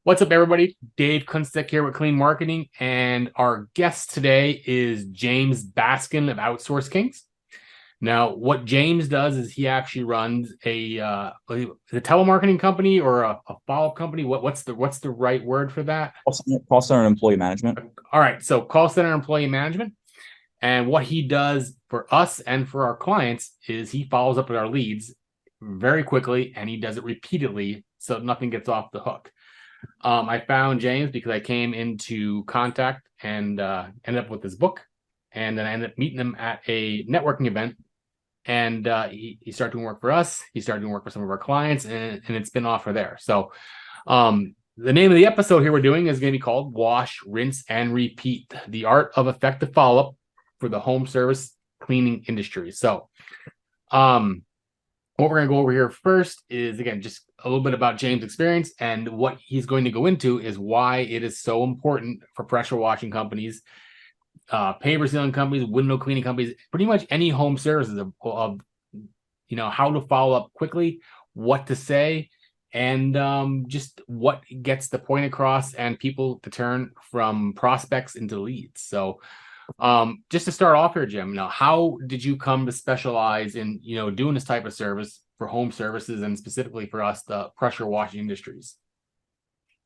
What's up, everybody? Dave Kunstek here with Clean Marketing, and our guest today is James Baskin of Outsource Kings. Now, what James does is he actually runs a telemarketing company or a follow-up company. What's the right word for that? Call center and employee management. All right, so call center employee management. And what he does for us and for our clients is he follows up with our leads very quickly, and he does it repeatedly so nothing gets off the hook. I found James because I came into contact and ended up with his book. And then I ended up meeting him at a networking event. And he started doing work for us. He started doing work for some of our clients, and it's been off for there. So the name of the episode here we're doing is going to be called Wash, Rinse, and Repeat, the art of effective follow-up for the home service cleaning industry. So what we're going to go over here first is, again, just a little bit about James' experience, and what he's going to go into is why it is so important for pressure washing companies, paper sealing companies, window cleaning companies, pretty much any home services of how to follow up quickly, what to say, and just what gets the point across and people to turn from prospects into leads. So just to start off here, Jim, how did you come to specialize in, doing this type of service for home services and specifically for us, the pressure washing industries?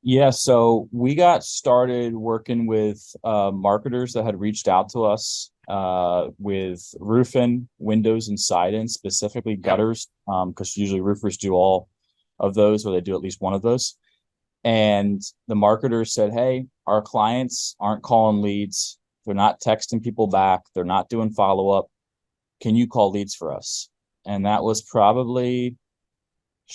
Yeah, so we got started working with marketers that had reached out to us with roofing, windows, and siding, specifically Yep. gutters, because usually roofers do all of those, or they do at least one of those. And the marketers said, "Hey, our clients aren't calling leads. They're not texting people back. They're not doing follow-up. Can you call leads for us?" And that was probably,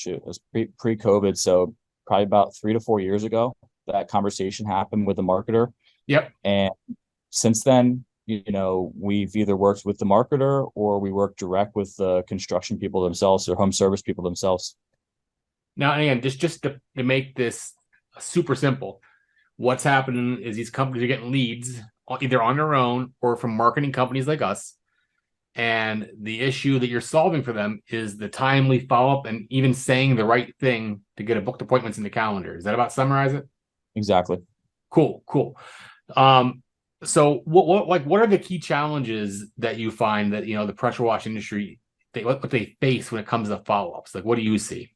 it was pre-COVID, so probably about 3 to 4 years ago. That conversation happened with the marketer, Yep. and since then, we've either worked with the marketer or we work direct with the construction people themselves or home service people themselves. Now, and again, just to make this super simple, what's happening is these companies are getting leads either on their own or from marketing companies like us. And the issue that you're solving for them is the timely follow up and even saying the right thing to get a booked appointments in the calendar. Is that about summarize it? Exactly. Cool, cool. Um, so what are the key challenges that you find that the pressure wash industry what they face when it comes to follow ups? Like, what do you see?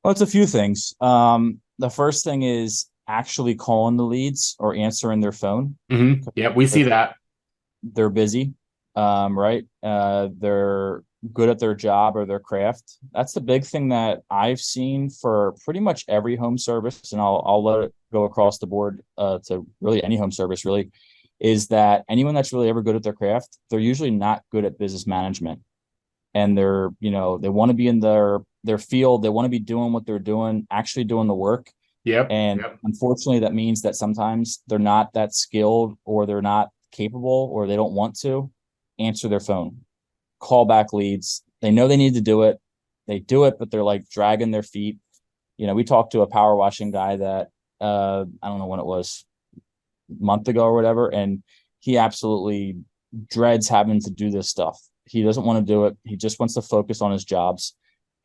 Well, it's a few things. The first thing is actually calling the leads or answering their phone. Yeah, we see that. They're busy, right? They're good at their job or their craft. That's the big thing that I've seen for pretty much every home service, and I'll let it go across the board to really any home service. Really, is that anyone that's really ever good at their craft, they're usually not good at business management, and they want to be in their field. They want to be doing what they're doing, actually doing the work. Yep. And Yep. unfortunately, that means that sometimes they're not that skilled or they're not capable or they don't want to answer their phone, call back leads. They know they need to do it. They do it, but they're like dragging their feet. We talked to a power washing guy that I don't know when it was, a month ago or whatever, and he absolutely dreads having to do this stuff. He doesn't want to do it. He just wants to focus on his jobs.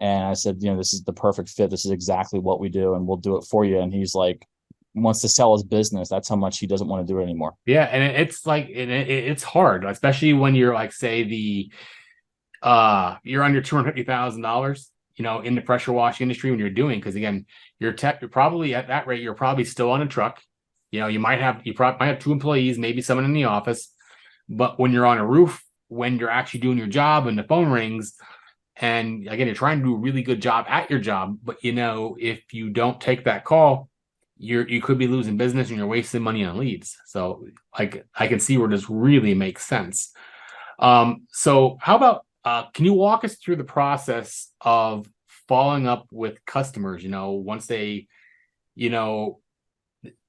And I said, this is the perfect fit. This is exactly what we do, and we'll do it for you. And he's like, wants to sell his business. That's how much he doesn't want to do it anymore. Yeah, and it's like it's hard, especially when you're like, say, you're under $250,000, in the pressure washing industry when you're doing, because again, you're probably at that rate, you're probably still on a truck. You probably might have two employees, maybe someone in the office, but when you're on a roof, when you're actually doing your job and the phone rings, and again, you're trying to do a really good job at your job, but if you don't take that call, you could be losing business and you're wasting money on leads. So like I can see where this really makes sense. So how about can you walk us through the process of following up with customers? Once they, you know,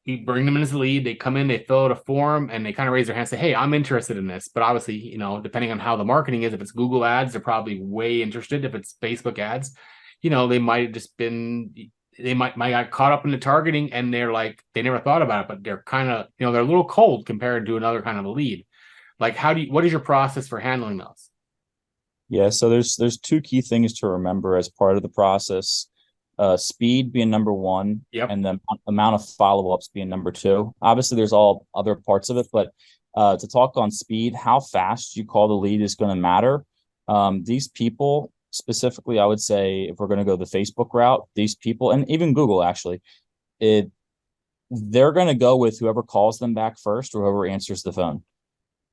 you bring them in as a lead, they come in, they fill out a form, and they kind of raise their hand, and say, "Hey, I'm interested in this." But obviously, depending on how the marketing is, if it's Google ads, they're probably way interested. If it's Facebook ads, they might have just been they might got caught up in the targeting, and they're like they never thought about it, but they're kind of they're a little cold compared to another kind of a lead. Like, what is your process for handling those? Yeah. So there's two key things to remember as part of the process. speed being number one, Yep. and the amount of follow-ups being number two. Obviously, there's all other parts of it, but to talk on speed, how fast you call the lead is going to matter. These people specifically, I would say, if we're going to go the Facebook route, these people, and even Google actually, they're going to go with whoever calls them back first or whoever answers the phone.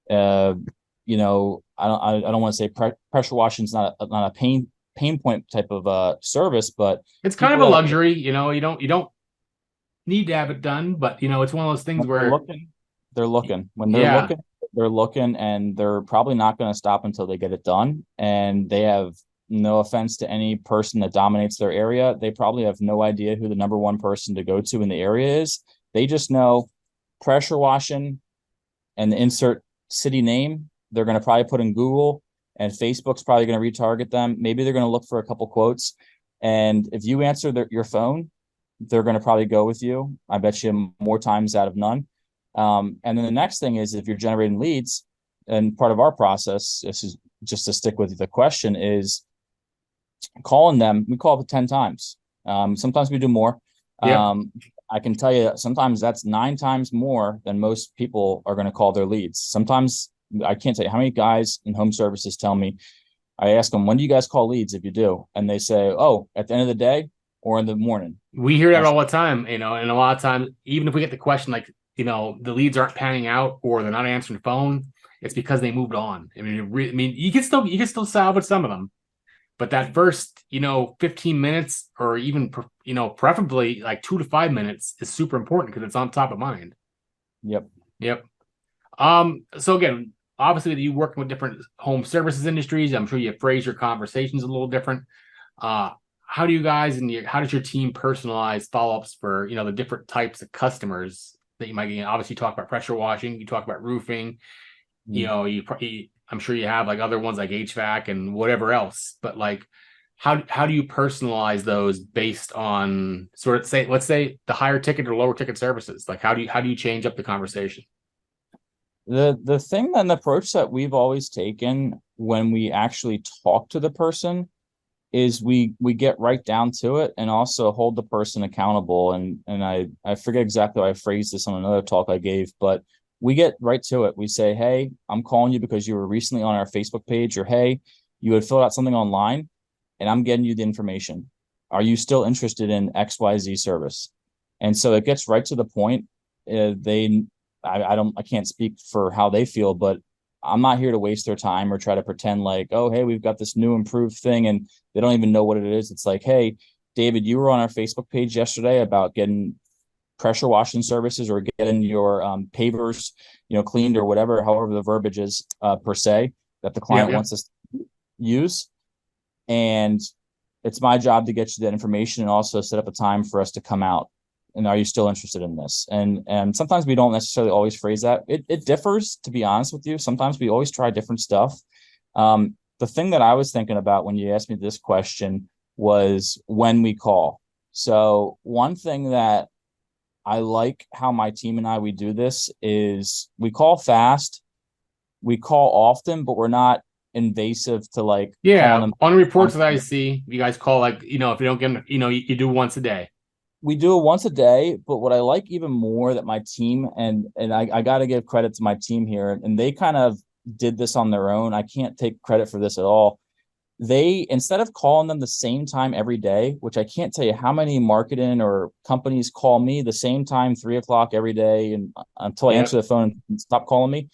I don't want to say pressure washing is not a pain point type of service, but It's kind of a luxury, you don't need to have it done, but it's one of those things where they're looking when yeah. they're looking, and they're probably not going to stop until they get it done. And they have, no offense to any person that dominates their area, they probably have no idea who the number one person to go to in the area is. They just know pressure washing and the insert city name. They're going to probably put in Google, and Facebook's probably going to retarget them. Maybe they're going to look for a couple quotes. And if you answer your phone, they're going to probably go with you. I bet you more times out of none. And then the next thing is, if you're generating leads, and part of our process, this is just to stick with the question, is calling them. We call it 10 times. Sometimes we do more. Yep. I can tell you sometimes that's 9 times more than most people are going to call their leads. Sometimes I can't tell you how many guys in home services tell me, I ask them, when do you guys call leads if you do? And they say, oh, at the end of the day or in the morning. We hear that all the time, and a lot of times, even if we get the question like, the leads aren't panning out or they're not answering the phone, it's because they moved on. I mean, you can still salvage some of them, but that first, 15 minutes or even, preferably like 2 to 5 minutes is super important because it's on top of mind. Yep. So again, obviously you working with different home services industries. I'm sure you phrase your conversations a little different. How do you guys how does your team personalize follow-ups for, the different types of customers that you might get? Obviously you talk about pressure washing, you talk about roofing, I'm sure you have like other ones like HVAC and whatever else, but like, how do you personalize those based on let's say the higher ticket or lower ticket services? Like, how do you change up the conversation? The thing and the approach that we've always taken when we actually talk to the person is we get right down to it, and also hold the person accountable. And I forget exactly how I phrased this on another talk I gave, but we get right to it. We say, hey, I'm calling you because you were recently on our Facebook page, or hey, you had filled out something online and I'm getting you the information. Are you still interested in XYZ service? And so it gets right to the point. I can't speak for how they feel, but I'm not here to waste their time or try to pretend like, oh, hey, we've got this new improved thing, and they don't even know what it is. It's like, hey, David, you were on our Facebook page yesterday about getting pressure washing services or getting your pavers, cleaned or whatever, however the verbiage is per se that the client wants us to use. And it's my job to get you that information and also set up a time for us to come out. And are you still interested in this? And sometimes we don't necessarily always phrase that. It differs, to be honest with you. Sometimes we always try different stuff. The thing that I was thinking about when you asked me this question was when we call. So one thing that I like how my team and we do this is we call fast, we call often, but we're not invasive to like calling them. On reports that I see, you guys call like, if you don't get them, you do once a day. We do it once a day, but what I like even more that my team and I got to give credit to my team here, and they kind of did this on their own. I can't take credit for this at all. They, instead of calling them the same time every day, which I can't tell you how many marketing or companies call me the same time, 3:00 every day, and until I answer the phone and stop calling me,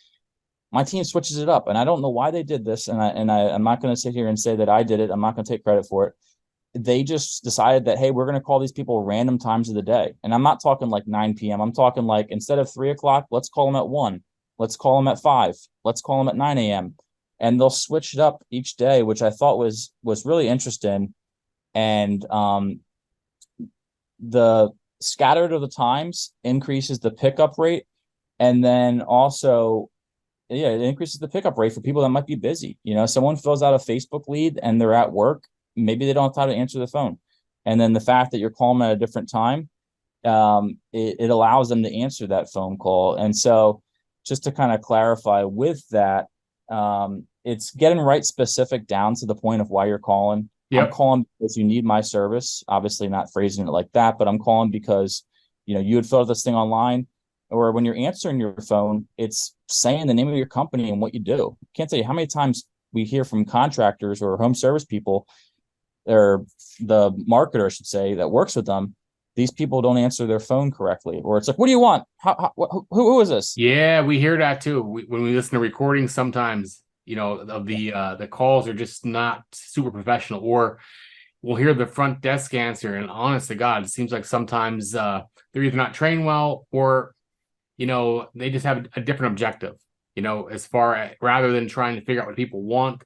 my team switches it up. And I don't know why they did this. I'm not going to sit here and say that I did it. I'm not going to take credit for it. They just decided that, hey, we're going to call these people random times of the day. And I'm not talking like 9 p.m. I'm talking like, instead of 3:00, let's call them at 1. Let's call them at 5. Let's call them at 9 a.m. And they'll switch it up each day, which I thought was really interesting. And the scattered of the times increases the pickup rate. And then also, it increases the pickup rate for people that might be busy. Someone fills out a Facebook lead and they're at work. Maybe they don't have time to answer the phone. And then the fact that you're calling at a different time, it allows them to answer that phone call. And so just to kind of clarify with that, it's getting right specific down to the point of why you're calling. I'm Yep. calling because you need my service. Obviously not phrasing it like that, but I'm calling because, you had filled out this thing online, or when you're answering your phone, it's saying the name of your company and what you do. Can't tell you how many times we hear from contractors or home service people, or the marketer, I should say, that works with them. These people don't answer their phone correctly, or it's like, what do you want? Who is this? Yeah, we hear that too. When we listen to recordings, sometimes, of the calls are just not super professional, or we'll hear the front desk answer, and honest to God, it seems like sometimes they're either not trained well, or they just have a different objective. As far as, rather than trying to figure out what people want,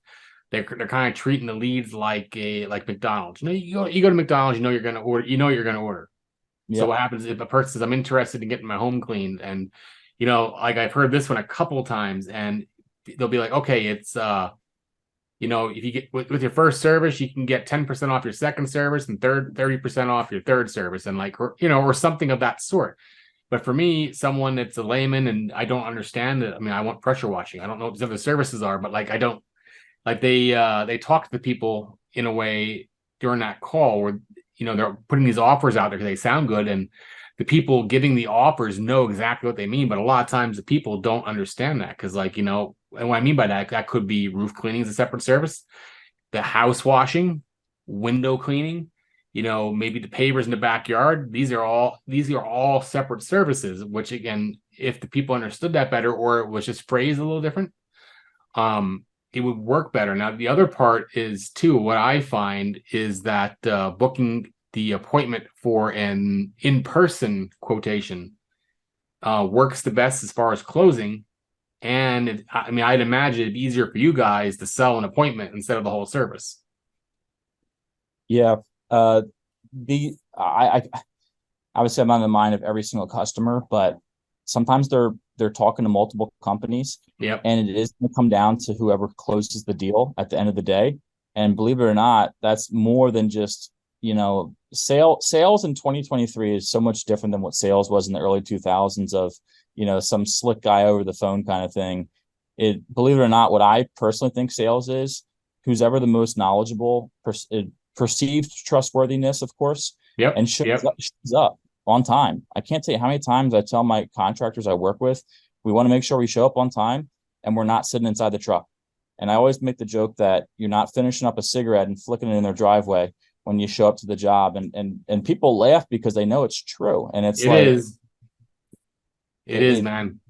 they're kind of treating the leads like McDonald's. You go to McDonald's, you're gonna order, you're gonna order. So Yep. what happens if a person says, I'm interested in getting my home cleaned? And, like I've heard this one a couple of times, and they'll be like, okay, it's, if you get with your first service, you can get 10% off your second service and 30% off your third service, and or something of that sort. But for me, someone that's a layman and I don't understand it, I mean, I want pressure washing. I don't know what the other services are, but like I don't like they talk to the people in a way during that call where they're putting these offers out there because they sound good, and the people giving the offers know exactly what they mean, but a lot of times the people don't understand that, because and what I mean by that could be roof cleaning is a separate service, the house washing, window cleaning, maybe the pavers in the backyard. These are all separate services, which again, if the people understood that better, or it was just phrased a little different, it would work better. Now, the other part is too, what I find is that booking the appointment for an in-person quotation works the best as far as closing. And I mean, I'd imagine it'd be easier for you guys to sell an appointment instead of the whole service. Yeah. I obviously I'm on the mind of every single customer, but sometimes they're talking to multiple companies, Yep. and it is going to come down to whoever closes the deal at the end of the day. And believe it or not, that's more than just, sales in 2023 is so much different than what sales was in the early 2000s of, some slick guy over the phone kind of thing. Believe it or not, what I personally think sales is, who's ever the most knowledgeable, perceived trustworthiness, of course, Yep. and Yep. shows up on time. I can't tell you how many times I tell my contractors I work with, we want to make sure we show up on time and we're not sitting inside the truck. And I always make the joke that you're not finishing up a cigarette and flicking it in their driveway when you show up to the job. And people laugh because they know it's true. And it's It like is. It is, man.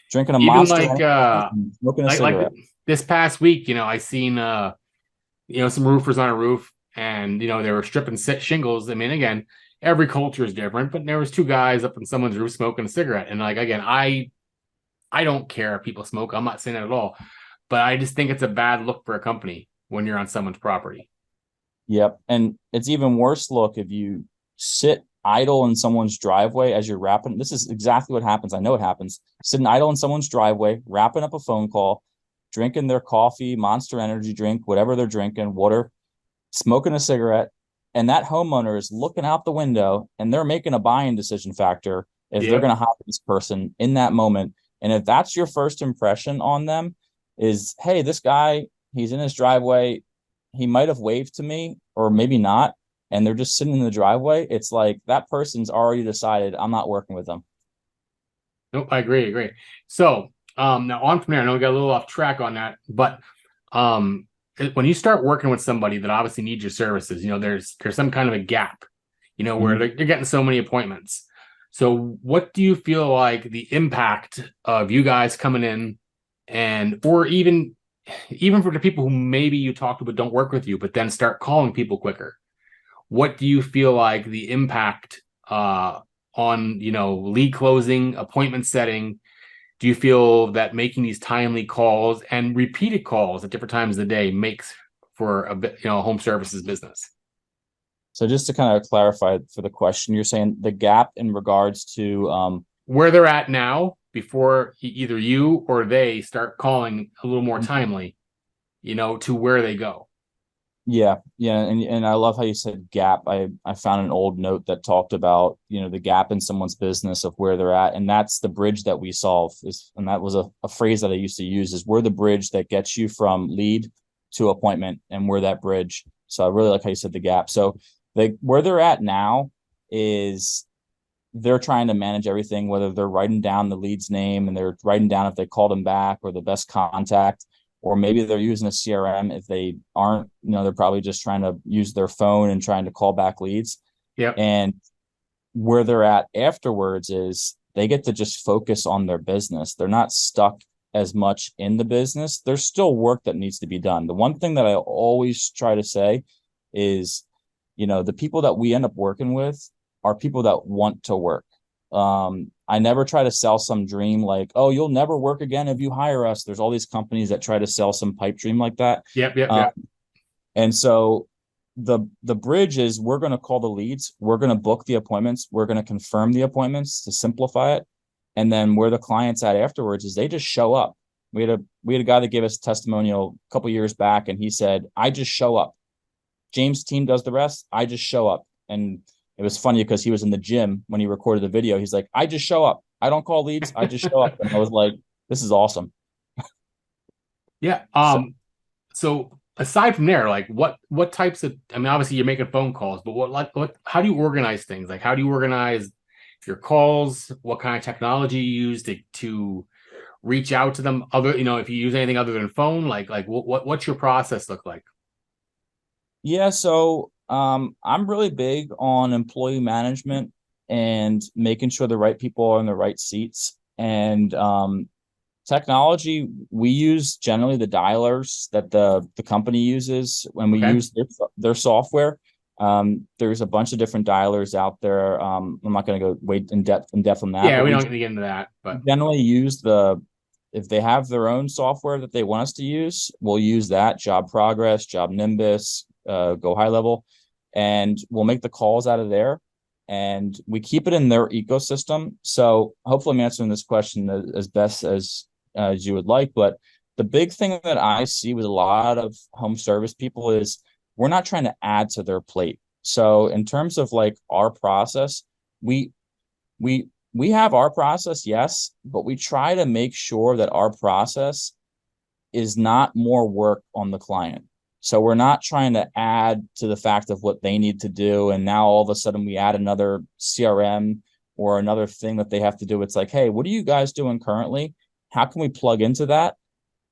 drinking a Even Monster like and smoking a cigarette. this past week, I seen some roofers on a roof, and they were stripping shingles. I mean, again, every culture is different, but there was two guys up in someone's roof smoking a cigarette. And like, again, I don't care if people smoke. I'm not saying that at all, but I just think it's a bad look for a company when you're on someone's property. Yep. And it's even worse look if you sit idle in someone's driveway as you're wrapping. This is exactly what happens. I know it happens. Sitting idle in someone's driveway, wrapping up a phone call, drinking their coffee, Monster energy drink, whatever they're drinking, water, smoking a cigarette. And that homeowner is looking out the window and they're making a buying decision factor if they're Yep. going to hire this person in that moment. And if that's your first impression on them is, hey, this guy, he's in his driveway, he might have waved to me or maybe not, and they're just sitting in the driveway, it's like that person's already decided I'm not working with them. Nope, I agree. So now on from there, I know we got a little off track on that, but when you start working with somebody that obviously needs your services, there's some kind of a gap, where they're getting so many appointments. So what do you feel like the impact of you guys coming in, and or even for the people who maybe you talk to but don't work with you, but then start calling people quicker? What do you feel like the impact on lead closing, appointment setting? Do you feel that making these timely calls and repeated calls at different times of the day makes for a bit, home services business? So just to kind of clarify for the question, you're saying the gap in regards to Where they're at now before either you or they start calling a little more timely, to where they go. yeah, and I love how you said gap. I found an old note that talked about, the gap in someone's business of where they're at, and that's the bridge that we solve. And that was a phrase that I used to use, is we're the bridge that gets you from lead to appointment, and we're that bridge. So I really like how you said the gap. So where they're at now is they're trying to manage everything, whether they're writing down the lead's name and they're writing down if they called them back or the best contact, or maybe they're using a CRM. If they aren't, they're probably just trying to use their phone and trying to call back leads. Yep. And where they're at afterwards is they get to just focus on their business. They're not stuck as much in the business. There's still work that needs to be done. The one thing that I always try to say is, the people that we end up working with are people that want to work. I never try to sell some dream like, oh, you'll never work again if you hire us. There's all these companies that try to sell some pipe dream like that. Yep. And so the bridge is, we're going to call the leads, we're going to book the appointments, we're going to confirm the appointments to simplify it. And then where the client's at afterwards is they just show up. We had a guy that gave us a testimonial a couple years back, and he said, I just show up. James' team does the rest. I just show up. And it was funny because he was in the gym when he recorded the video. He's like, I just show up. I don't call leads. I just show up. And I was like, this is awesome. Yeah. So aside from there, like what types of, obviously you're making phone calls, but how do you organize things? Like, how do you organize your calls? What kind of technology you use to reach out to them? Other, if you use anything other than phone, like what's your process look like? Yeah. So, I'm really big on employee management and making sure the right people are in the right seats. And, technology, we use generally the dialers that the company uses when we use their software. There's a bunch of different dialers out there. I'm not going to go way in depth on that. Yeah, we don't get into that, but generally use if they have their own software that they want us to use, we'll use that. Job Progress, Job Nimbus, Go High Level, and we'll make the calls out of there. And we keep it in their ecosystem. So hopefully I'm answering this question as best as you would like. But the big thing that I see with a lot of home service people is we're not trying to add to their plate. So in terms of like our process, we have our process, yes, but we try to make sure that our process is not more work on the client. So we're not trying to add to the fact of what they need to do. And now all of a sudden we add another CRM or another thing that they have to do. It's like, hey, what are you guys doing currently? How can we plug into that?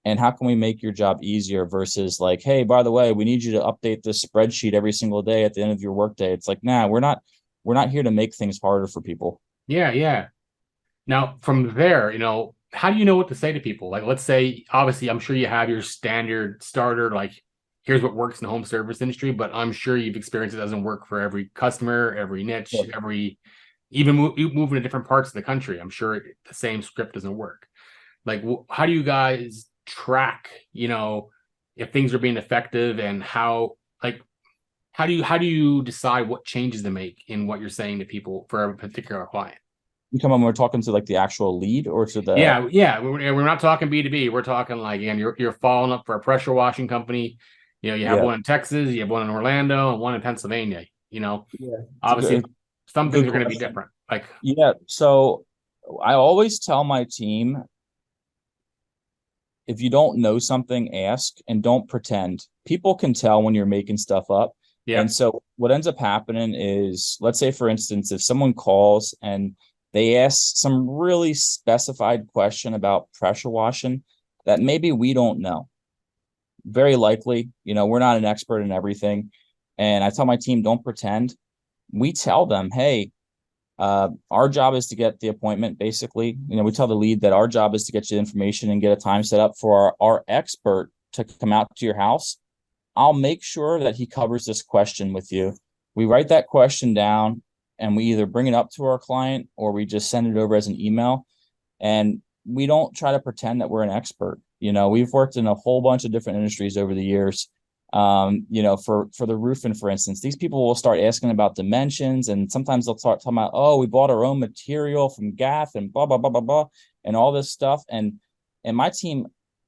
And how can we make your job easier versus like, hey, by the way, we need you to update this spreadsheet every single day at the end of your workday. It's like, nah, we're not here to make things harder for people. Yeah. Now from there, how do you know what to say to people? Like, let's say, obviously, I'm sure you have your standard starter, like, here's what works in the home service industry, but I'm sure you've experienced it doesn't work for every customer, every niche, even moving to different parts of the country. I'm sure the same script doesn't work. Like, how do you guys track, if things are being effective, and how do you decide what changes to make in what you're saying to people for a particular client? You come on, we're talking to like the actual lead or to the yeah. We're not talking B2B. We're talking like, again, you're following up for a pressure washing company. You have one in Texas, you have one in Orlando, and one in Pennsylvania. Obviously, some things are going to be different. Like, so I always tell my team, if you don't know something, ask, and don't pretend. People can tell when you're making stuff up. Yeah. And so what ends up happening is, let's say, for instance, if someone calls and they ask some really specified question about pressure washing that maybe we don't know. Very likely, we're not an expert in everything. And I tell my team, don't pretend. We tell them, hey, our job is to get the appointment, basically. We tell the lead that our job is to get you the information and get a time set up for our expert to come out to your house. I'll make sure that he covers this question with you. We write that question down and we either bring it up to our client or we just send it over as an email. And we don't try to pretend that we're an expert. We've worked in a whole bunch of different industries over the years. For the roofing, for instance, these people will start asking about dimensions, and sometimes they'll start talking about, oh, we bought our own material from Gath and blah, blah, blah, blah, blah, and all this stuff. And my team,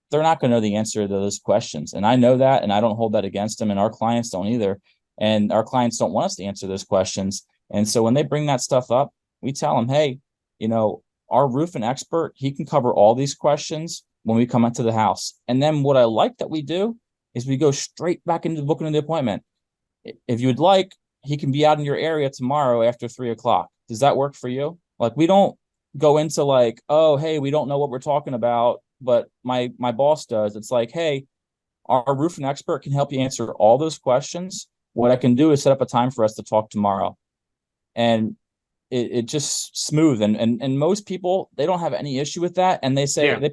they're not going to know the answer to those questions. And I know that, and I don't hold that against them, and our clients don't either. And our clients don't want us to answer those questions. And so when they bring that stuff up, we tell them, hey, our roofing expert, he can cover all these questions when we come into the house. And then what I like that we do is we go straight back into booking the appointment. If you would like, he can be out in your area tomorrow after 3 o'clock. Does that work for you? Like, we don't go into like, oh, hey, we don't know what we're talking about, but my boss does. It's like, hey, our roofing expert can help you answer all those questions. What I can do is set up a time for us to talk tomorrow. And it just smooth. And most people, they don't have any issue with that. And they say, Yeah. they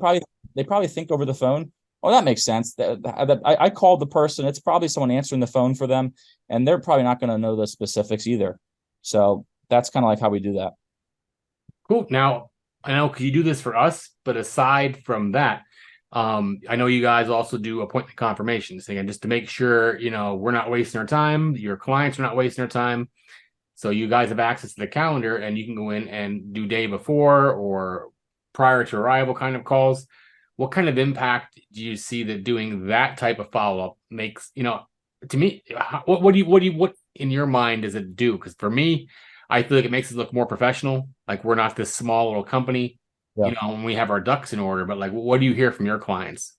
probably think over the phone, oh, that makes sense. I called the person. It's probably someone answering the phone for them, and they're probably not going to know the specifics either. So that's kind of like how we do that. Cool. Now, I know you do this for us, but aside from that, I know you guys also do appointment confirmations again, just to make sure, we're not wasting our time. Your clients are not wasting their time. So you guys have access to the calendar and you can go in and do day before or prior to arrival kind of calls. What kind of impact do you see that doing that type of follow-up makes, to me, what in your mind does it do? Because for me, I feel like it makes us look more professional. Like we're not this small little company, Yeah. when we have our ducks in order, but like, what do you hear from your clients?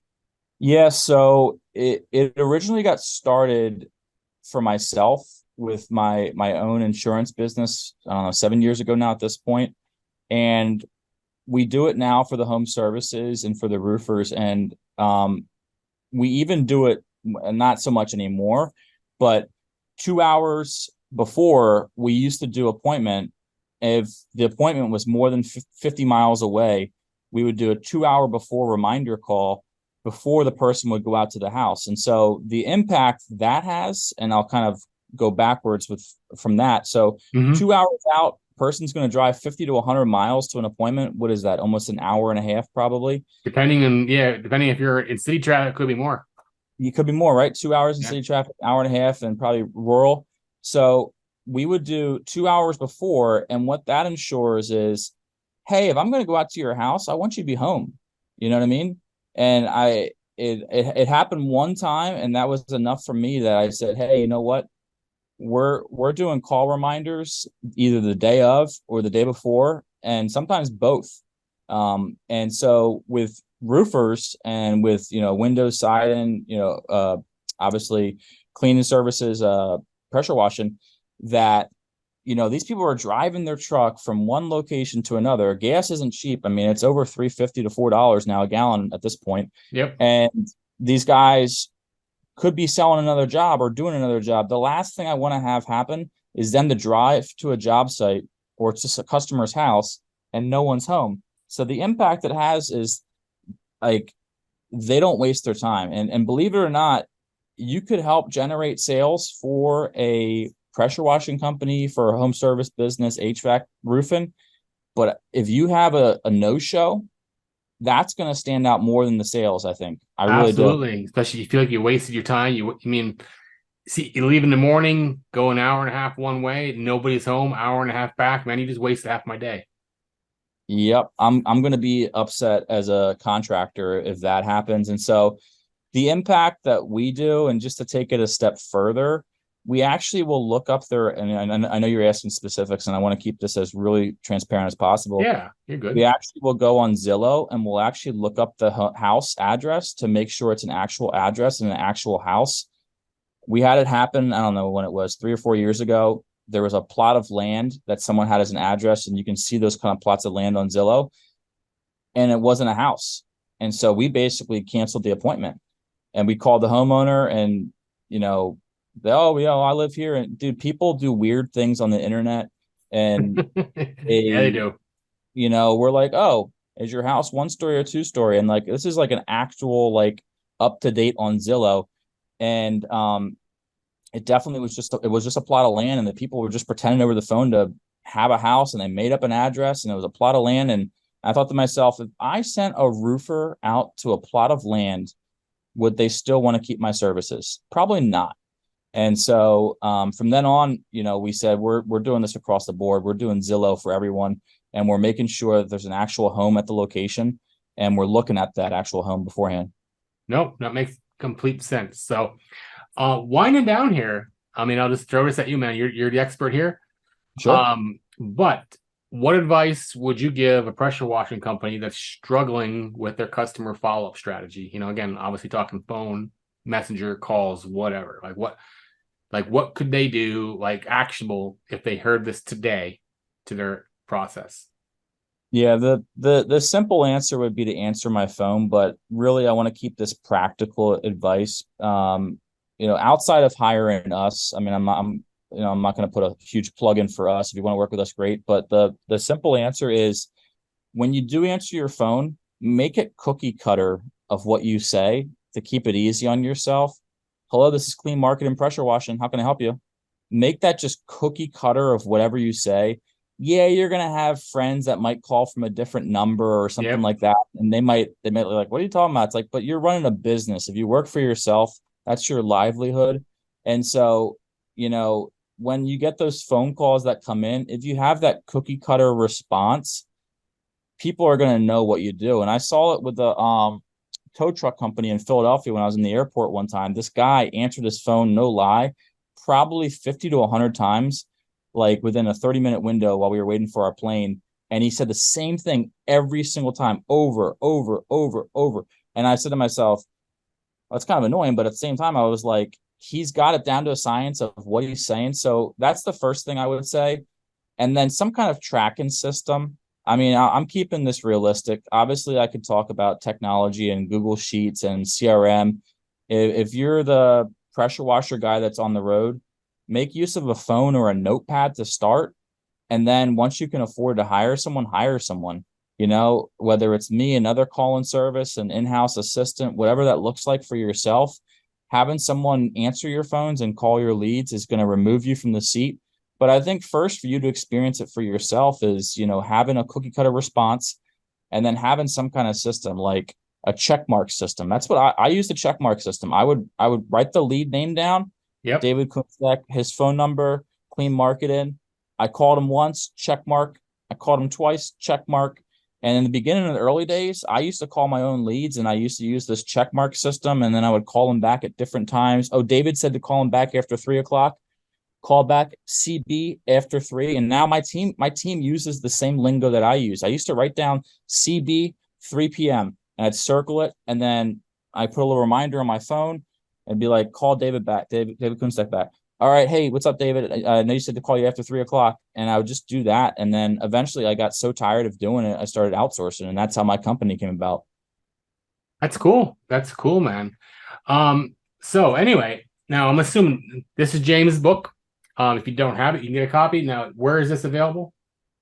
Yeah, so it originally got started for myself with my own insurance business, I don't know, 7 years ago now at this point. And we do it now for the home services and for the roofers. And we even do it not so much anymore, but 2 hours before we used to do appointment. If the appointment was more than 50 miles away, we would do a 2 hour before reminder call before the person would go out to the house. And so the impact that has, and I'll kind of go backwards from that. So Mm-hmm. 2 hours out, person's going to drive 50 to 100 miles to an appointment. What is that? Almost an hour and a half, probably. Depending if you're in city traffic, it could be more. You could be more, right? 2 hours in Yeah. city traffic, hour and a half, and probably rural. So we would do 2 hours before. And what that ensures is, hey, if I'm going to go out to your house, I want you to be home. You know what I mean? And it happened one time, and that was enough for me that I said, hey, you know what? We're doing call reminders either the day of or the day before, and sometimes both. And so with roofers and with windows, siding, obviously cleaning services, pressure washing, that these people are driving their truck from one location to another. Gas isn't cheap. I mean, it's over $3.50 to $4 now a gallon at this point. Yep. And these guys could be selling another job or doing another job. The last thing I want to have happen is them to drive to a job site or it's just a customer's house and no one's home. So the impact it has is like they don't waste their time. And believe it or not, you could help generate sales for a pressure washing company, for a home service business, HVAC, roofing. But if you have a no-show, that's going to stand out more than the sales, I think. I really do. Absolutely. Especially if you feel like you wasted your time. See, you leave in the morning, go an hour and a half one way, nobody's home, hour and a half back. Man, you just wasted half my day. Yep. I'm going to be upset as a contractor if that happens. And so the impact that we do, and just to take it a step further, we actually will look up there. And I know you're asking specifics, and I want to keep this as really transparent as possible. Yeah, you're good. We actually will go on Zillow and we'll actually look up the house address to make sure it's an actual address and an actual house. We had it happen, I don't know when it was, 3 or 4 years ago. There was a plot of land that someone had as an address, and you can see those kind of plots of land on Zillow, and it wasn't a house. And so we basically canceled the appointment, and we called the homeowner, and I live here. And dude, people do weird things on the internet, and Yeah, they do. we're like, oh, is your house 1 story or 2 story? And like, this is like an actual, like, up to date on Zillow. And it definitely was just a plot of land, and the people were just pretending over the phone to have a house, and they made up an address, and it was a plot of land. And I thought to myself, if I sent a roofer out to a plot of land, would they still want to keep my services? Probably not. And so from then on, we said we're doing this across the board. We're doing Zillow for everyone, and we're making sure that there's an actual home at the location, and we're looking at that actual home beforehand. Nope, that makes complete sense. So, winding down here, I mean, I'll just throw this at you, man. You're the expert here. Sure. But what advice would you give a pressure washing company that's struggling with their customer follow-up strategy? Again, obviously talking phone, messenger calls, whatever. Like what could they do like actionable if they heard this today to their process? Yeah, the simple answer would be to answer my phone, but really I want to keep this practical advice. Outside of hiring us, I mean, I'm not going to put a huge plug in for us. If you want to work with us, great. But the simple answer is when you do answer your phone, make it cookie cutter of what you say to keep it easy on yourself. Hello, this is Clean Market and Pressure Washing. How can I help you? Make that just cookie cutter of whatever you say. Yeah, you're gonna have friends that might call from a different number or something Yep. like that, and they might be like, "What are you talking about?" It's like, but you're running a business. If you work for yourself, that's your livelihood. And so, you know, when you get those phone calls that come in, if you have that cookie cutter response, people are going to know what you do. And I saw it with the tow truck company in Philadelphia when I was in the airport one time. This guy answered his phone, no lie, probably 50 to 100 times, like within a 30-minute window while we were waiting for our plane. And he said the same thing every single time, over, over, over, over. And I said to myself, well, it's kind of annoying, but at the same time, I was like, he's got it down to a science of what he's saying. So that's the first thing I would say. And then some kind of tracking system. I mean, I'm keeping this realistic. Obviously, I could talk about technology and Google Sheets and CRM. If you're the pressure washer guy that's on the road, make use of a phone or a notepad to start. And then once you can afford to hire someone, hire someone. Whether it's me, another call-in service, an in-house assistant, whatever that looks like for yourself, having someone answer your phones and call your leads is going to remove you from the seat. But I think first for you to experience it for yourself is, having a cookie cutter response and then having some kind of system like a check mark system. That's what I use the check mark system. I would write the lead name down, Yep. David Kunstek, his phone number, Clean Marketing. I called him once, check mark. I called him twice, check mark. And in the beginning of the early days, I used to call my own leads and I used to use this check mark system. And then I would call him back at different times. Oh, David said to call him back after 3 o'clock. Call back CB after 3. And now my team uses the same lingo that I use. I used to write down CB 3 p.m. and I'd circle it. And then I put a little reminder on my phone and be like, call David back, David Kunstek back. All right. Hey, what's up, David? I know you said to call you after 3 o'clock. And I would just do that. And then eventually I got so tired of doing it, I started outsourcing. And that's how my company came about. That's cool. That's cool, man. So anyway, now I'm assuming this is James' book. If you don't have it, you can get a copy. Now, where is this available?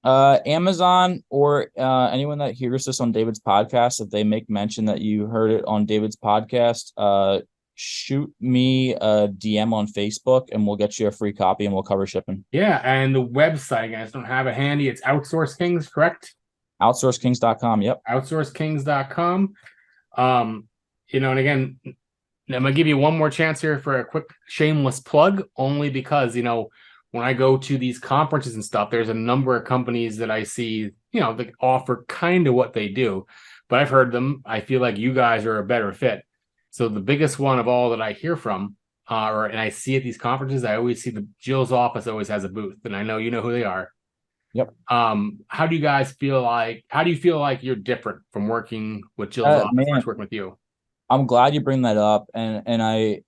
Amazon or anyone that hears this on David's podcast, if they make mention that you heard it on David's podcast, shoot me a DM on Facebook and we'll get you a free copy and we'll cover shipping. Yeah, and the website, guys, don't have it handy. It's Outsource Kings, correct? OutsourceKings.com. Yep. OutsourceKings.com. And again, I'm gonna give you one more chance here for a quick shameless plug, only because when I go to these conferences and stuff, there's a number of companies that I see, that offer kind of what they do, but I've heard them. I feel like you guys are a better fit. So the biggest one of all that I hear from, and I see at these conferences, I always see the Jill's office always has a booth, and I know you know who they are. Yep. How do you feel like you're different from working with Jill's office versus working with you? I'm glad you bring that up, and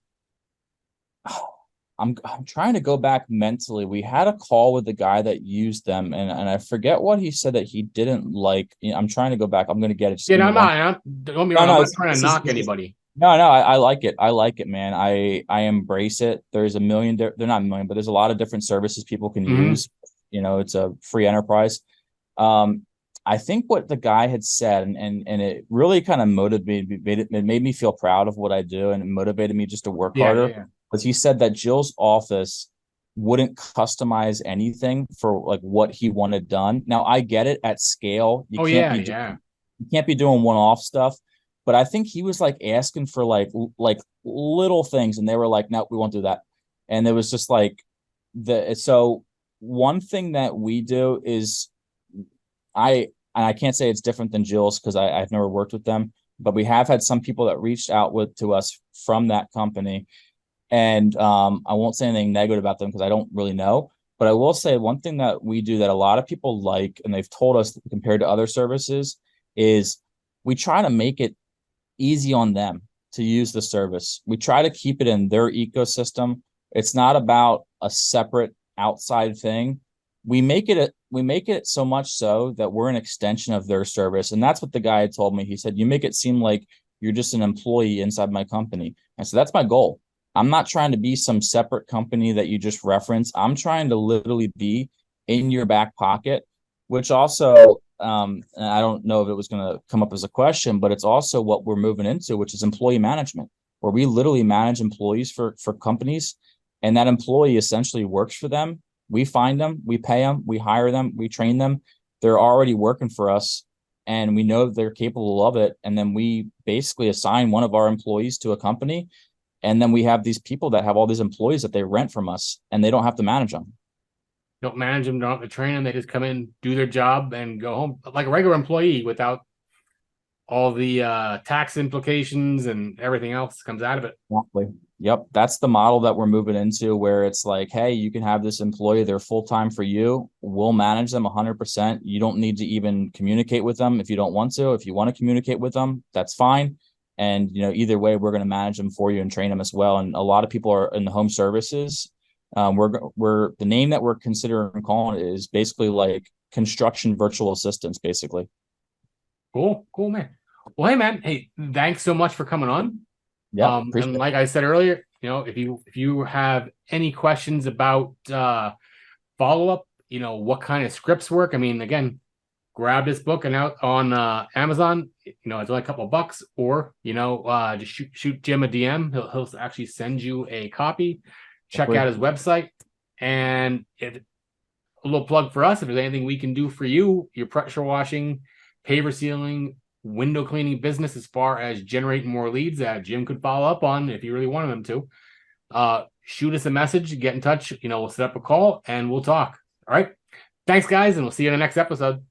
I'm trying to go back mentally. We had a call with the guy that used them, and I forget what he said that he didn't like. I'm trying to go back. I'm going to get it. Just Yeah, I'm not. Don't be wrong. I'm not trying to knock anybody. No, I like it. I like it, man. I embrace it. There's a million. They're not a million, but there's a lot of different services people can use. It's a free enterprise. I think what the guy had said, and it really kind of motivated me, it made me feel proud of what I do, and it motivated me just to work harder. Yeah. Was he said that Jill's office wouldn't customize anything for like what he wanted done. Now I get it at scale. You can't be doing one-off stuff, but I think he was like asking for like little things, and they were like, no, we won't do that. And it was just like so one thing that we do is I can't say it's different than Jill's because I've never worked with them, but we have had some people that reached out to us from that company. And I won't say anything negative about them because I don't really know. But I will say one thing that we do that a lot of people like, and they've told us compared to other services, is we try to make it easy on them. to use the service. We try to keep it in their ecosystem. It's not about a separate outside thing. We make it so much so that we're an extension of their service. And that's what the guy had told me. He said, you make it seem like you're just an employee inside my company. And so that's my goal. I'm not trying to be some separate company that you just reference. I'm trying to literally be in your back pocket, which also, and I don't know if it was going to come up as a question, but it's also what we're moving into, which is employee management, where we literally manage employees for companies, and that employee essentially works for them. We find them, we pay them, we hire them, we train them. They're already working for us, and we know they're capable of it. And then we basically assign one of our employees to a company. And then we have these people that have all these employees that they rent from us, and they don't have to manage them. Don't manage them, don't have to train them. They just come in, do their job, and go home like a regular employee without all the tax implications and everything else comes out of it. Exactly. Yep. That's the model that we're moving into, where it's like, hey, you can have this employee, they're full-time for you. We'll manage them 100%. You don't need to even communicate with them if you don't want to. If you want to communicate with them, that's fine. And, either way, we're going to manage them for you and train them as well. And a lot of people are in the home services. We're the name that we're considering calling it is basically like construction virtual assistants, basically. Cool, man. Well, hey, man. Hey, thanks so much for coming on. Yeah. And like I said earlier, if you have any questions about follow up, what kind of scripts work. I mean, again, grab this book and out on Amazon. It's only a couple of bucks, or just shoot Jim a DM. He'll actually send you a copy. Check out his website, and a little plug for us. If there's anything we can do for you, your pressure washing, paver sealing, window cleaning business, as far as generating more leads that Jim could follow up on if you really wanted them to, shoot us a message, get in touch. We'll set up a call and we'll talk. All right. Thanks, guys, and we'll see you in the next episode.